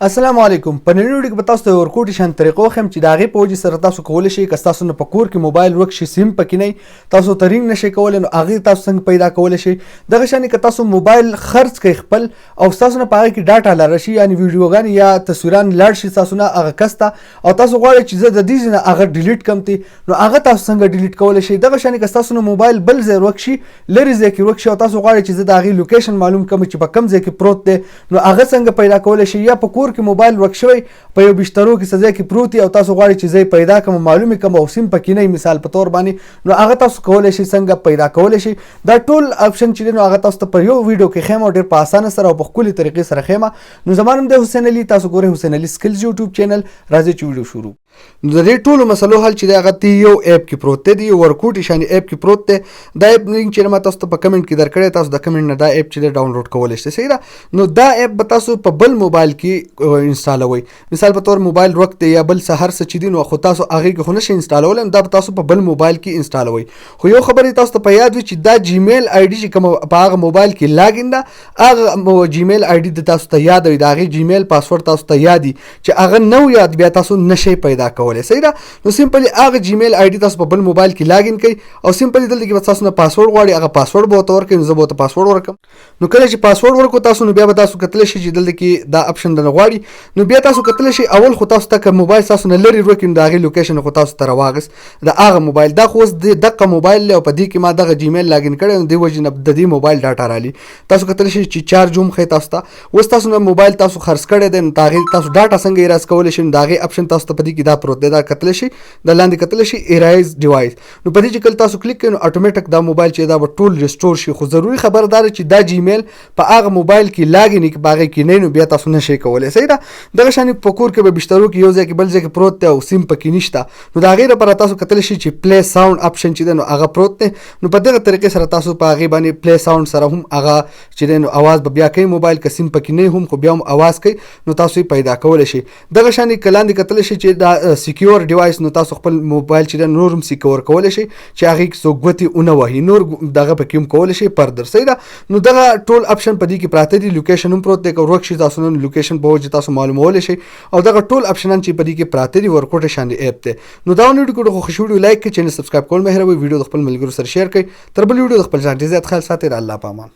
السلام علیکم. په نن ویډیو کې به تاسو ته یو ورکوټي شان طریقه وښیم چې د هغې په وجې سره تاسو کولی شئ که ستاسو نه په کور کې موبایل ورک شي، سیم پکې نه وي، تاسو ته رینګ نشئ کولی، نو هغې تاسو څنګه پیدا کولی شئ. دغه شانې که تاسو موبایل خرڅ کړئ خپل او ستاسو نه په هغې کې ډاټا لاړه شي، یعنې ویډیوګانې یا تصویران لاړ شي ستاسو نه هغه کس ته، او تاسو غواړئ چې زه د دې ځای نه هغه ډیلیټ کړم تی، نو هغه تاسو څنګه ډیلیټ کولی شئ. دغه شانې که ستاسو نه موبایل بل ځای ورک شي، لرې ځای کې ورک شي، او تاسو غواړئ چې زه د هغې لوکیشن معلوم کړم چې په کوم ځای کې پروت دی، نو هغه څنګه پیدا کولی شئ. یا په کور کې موبایل ورک شوی په یو بشترو کې څه ځای کې پروت وي او تاسو غواړئ چې زه یې پیدا کړم، معلوم یې کړم او سیم پکې نه وي مثال په طور باندې، نو هغه تاسو کولی شئ څنګه پیدا کولی شئ. دا ټول اپشن چې دی نو هغه تاسو ته په یو ویډیو کې ښیم او ډېر په اسانه سره او په ښکلې طریقې سره ښیم. نو زما نوم دی حسین علي، تاسو ګورئ حسین علي سکلز یوټیوب چینل. راځئ چې ویډیو شروع. نو د دې ټولو مسلو حل چې دی هغه تی یو اپ کې پروت دی، یو ورکوټي شانې اپ کې پروت دی. دا اپ لینک چې ما تاسو ته په کمنټ کې درکړی، تاسو د کمنټ نه دا اپ چې دی ډاونلوډ کولی شئ. صحیح ده. نو دا اپ به تاسو په بل موبایل کې انسټالوئ. مثال په طور موبایل ورک دی یا بل څه هر څه چې دي، نو خو تاسو هغې کې خو نشئ انسټالولی، نو دا به تاسو په بل موبایل کې انسټالوئ. خو یو خبرې تاسو ته په یاد وي چې دا جیمیل آی ډي چې کومه په هغه موبایل کې لاګین ده، هغه جیمیل آی ډي د تاسو ته یاد وي، د هغې جیمیل پاسورډ تاسو ته یاد وي چې هغه نه یاد، بیا تاسو نشئ پیدا کولی. صحیح ده. نو سمپلی هغه جیمیل آی ډي تاسو په بل موبایل کې لاګین کړئ او سمپلی دلته کې به تاسو نه پاسورډ غواړي، هغه پاسورډ به ورته ورکړئ. نو زه به ورته پاسورډ ورکړم. نو کله چې پاسورډ ورکړو تاسو، نو بیا به تاسو کتلی شئ چې دلته کې دا اپشن درنه غواړي. نو بیا تاسو کتلی شئ اول خو تاسو ته که موبایل تاسو نه لرې ورک وي، نو د هغې لوکیشن خو تاسو ته راواغست د هغه موبایل. دا خو اوس دغه موبایل دی او په دې کې ما دغه جیمیل لاګین کړی، نو دې وجې نه د دې موبایل ډاټا رالي. تاسو کتلی شئ چې چارج هم ښیي تاسو ته. اوس تاسو نه موبایل تاسو خرڅ کړی دی، نو د هغې تاسو ډاټا څنګه ایراز کولی شئ، نو د هغې اپشن تاسو ته په دې کې دا پروت دی. دا کتلی شئ د لاندې کتلی شئ ایرایز ډیوایس. نو په دې چې کله تاسو کلیک کړئ، نو اټومیټک دا موبایل چې دا به ټول ریسټور شي. خو ضروري خبره دا ده چې دا جیمیل په هغه موبایل کې لاګین وي، که په هغې کې نه وي، نو بیا تاسو نشئ کولی. صحیح ده. دغه شانې په کور کې به بشترو کې یو ځای کې بل ځای کې پروت دی او سیم پکې نشته، نو د هغې لپاره تاسو کتلی شئ چې پلی ساوند اپشن چې دی نو هغه پروت دی. نو په دغه طریقې سره تاسو په هغې باندې پلی ساوند سره هم هغه چې دی نو اواز به بیا کوي موبایل، که سیم پکې نه هم خو بیا هم اواز کوي، نو تاسو یې پیدا کولی شئ. دغه شانې که لاندې کتلی شئ چې دا سیکیور ډیوایس، نو تاسو خپل موبایل چې دی نور هم سیکور کولی شئ چې هغې کې څوک ګوتې ونه وهي، نور دغه پکې هم کولی شئ فردر. صحیح ده. نو دغه ټول اپشن په دې کې پراته دي. لوکیشن هم پروت دی، که ورک شي تاسو نو لوکیشن په وجې تاسو معلومولی شئ، او دغه ټول اپشنان چې په دې کې پراته دي ورکوټی شانې اپ دی. نو دا ویډیو کړو خو خوښ ویډیو لایک کړئ، چینل سبسکرایب کول مه هېروئ، ویډیو د خپل ملګرو سره شیر کړئ. تر بل ویډیو د خپل ځان ډېر زیات خیال ساتئ. د الله په امان.